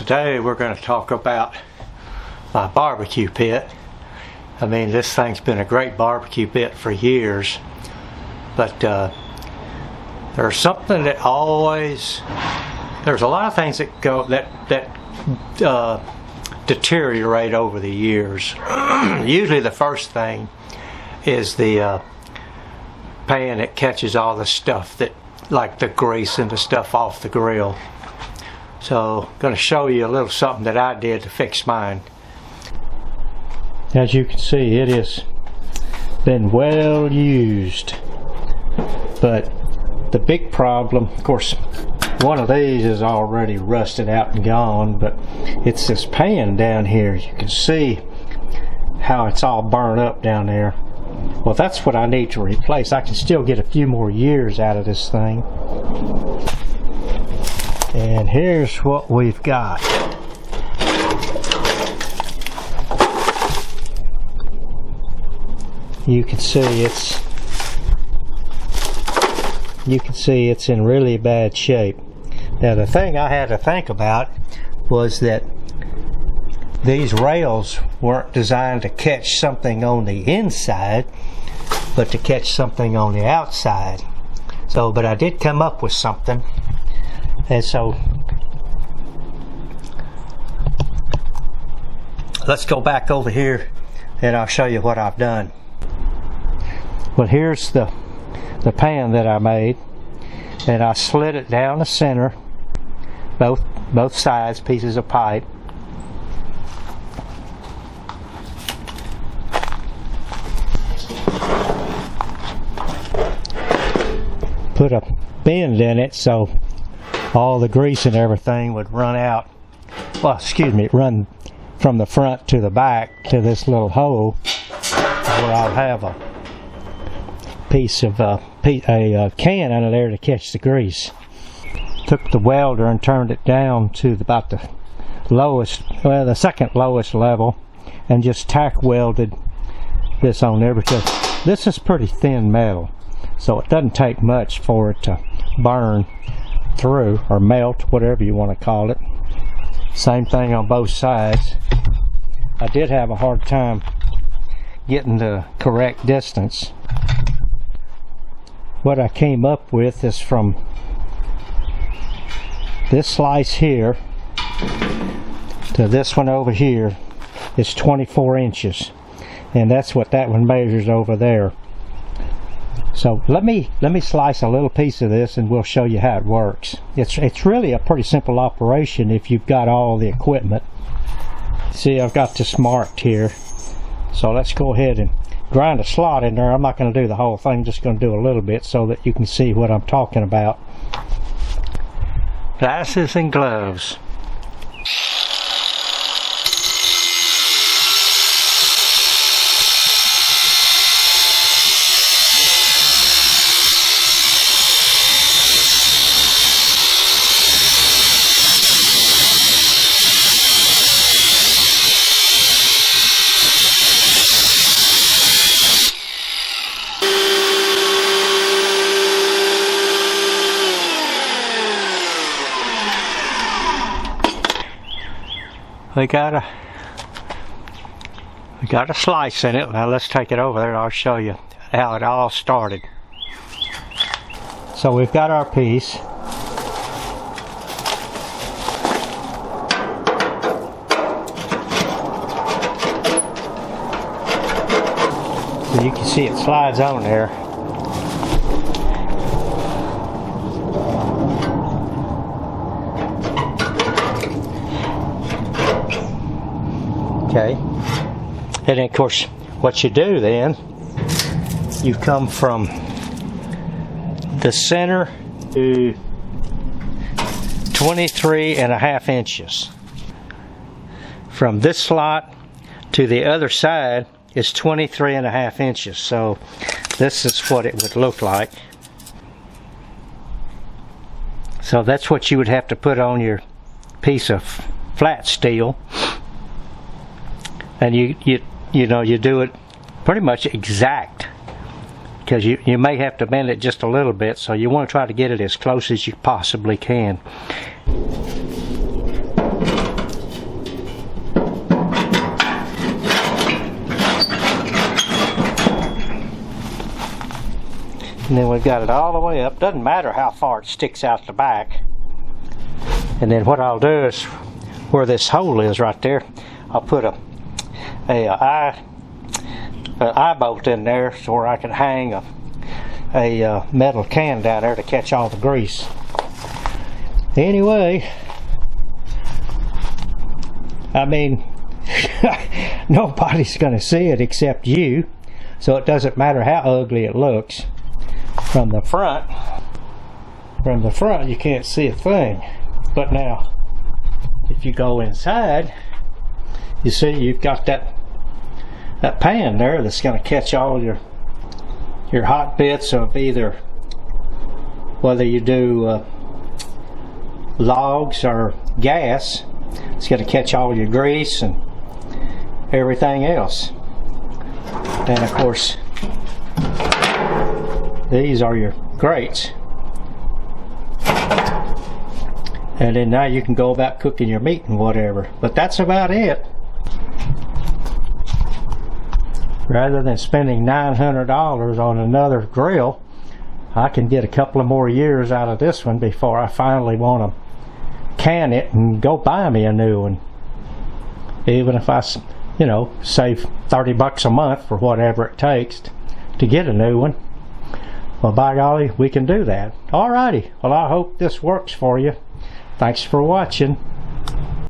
today we're going to talk about my barbecue pit. I mean, this thing's been a great barbecue pit for years, but there's something that there's a lot of things that go that deteriorate over the years. Usually the first thing is the pan that catches all the stuff, that like the grease and the stuff off the grill. So I'm going to show you a little something that I did to fix mine. As you can see, it has been well used, but the big problem, of course, one of these is already rusted out and gone, but it's this pan down here. You can see how it's all burned up down there. Well, that's what I need to replace. I can still get a few more years out of this thing. And here's what we've got. You can see it's in really bad shape. Now, the thing I had to think about was that these rails weren't designed to catch something on the inside, but to catch something on the outside. So, but I did come up with something. And so let's go back over here and I'll show you what I've done. Well, here's the pan that I made, and I slid it down the center, both sides, pieces of pipe. Put a bend in it so all the grease and everything would run out. Well, excuse me, run from the front to the back to this little hole where I'll have a piece of a can under there to catch the grease. Took the welder and turned it down to about the lowest, well, the second lowest level, and just tack welded this on there, because this is pretty thin metal, so it doesn't take much for it to burn through or melt, whatever you want to call it. Same thing on both sides. I did have a hard time getting the correct distance. What I came up with is from this slice here to this one over here is 24 inches, and that's what that one measures over there. So let me slice a little piece of this and we'll show you how it works. It's really a pretty simple operation if you've got all the equipment. See, I've got this marked here. So let's go ahead and grind a slot in there. I'm not going to do the whole thing, just going to do a little bit so that you can see what I'm talking about. Glasses and gloves. We got a slice in it. Now let's take it over there and I'll show you how it all started. So we've got our piece. So you can see it slides on there. Okay, and then of course what you do then, you come from the center to 23.5 inches. From this slot to the other side is 23.5 inches. So this is what it would look like. So that's what you would have to put on your piece of flat steel. And you know, you do it pretty much exact, because you may have to bend it just a little bit, so you want to try to get it as close as you possibly can. And then we've got it all the way up. Doesn't matter how far it sticks out the back. And then what I'll do is, where this hole is right there, I'll put an eye bolt in there so where I can hang a metal can down there to catch all the grease. Anyway, I mean, nobody's going to see it except you, so it doesn't matter how ugly it looks. From the front you can't see a thing. But now, if you go inside, you see you've got that pan there that's going to catch all your hot bits of either, whether you do logs or gas. It's going to catch all your grease and everything else. And of course, these are your grates. And then now you can go about cooking your meat and whatever. But that's about it. Rather than spending $900 on another grill, I can get a couple of more years out of this one before I finally want to can it and go buy me a new one. Even if I, you know, save 30 bucks a month for whatever it takes to get a new one. Well, by golly, we can do that. Alrighty, well, I hope this works for you. Thanks for watching.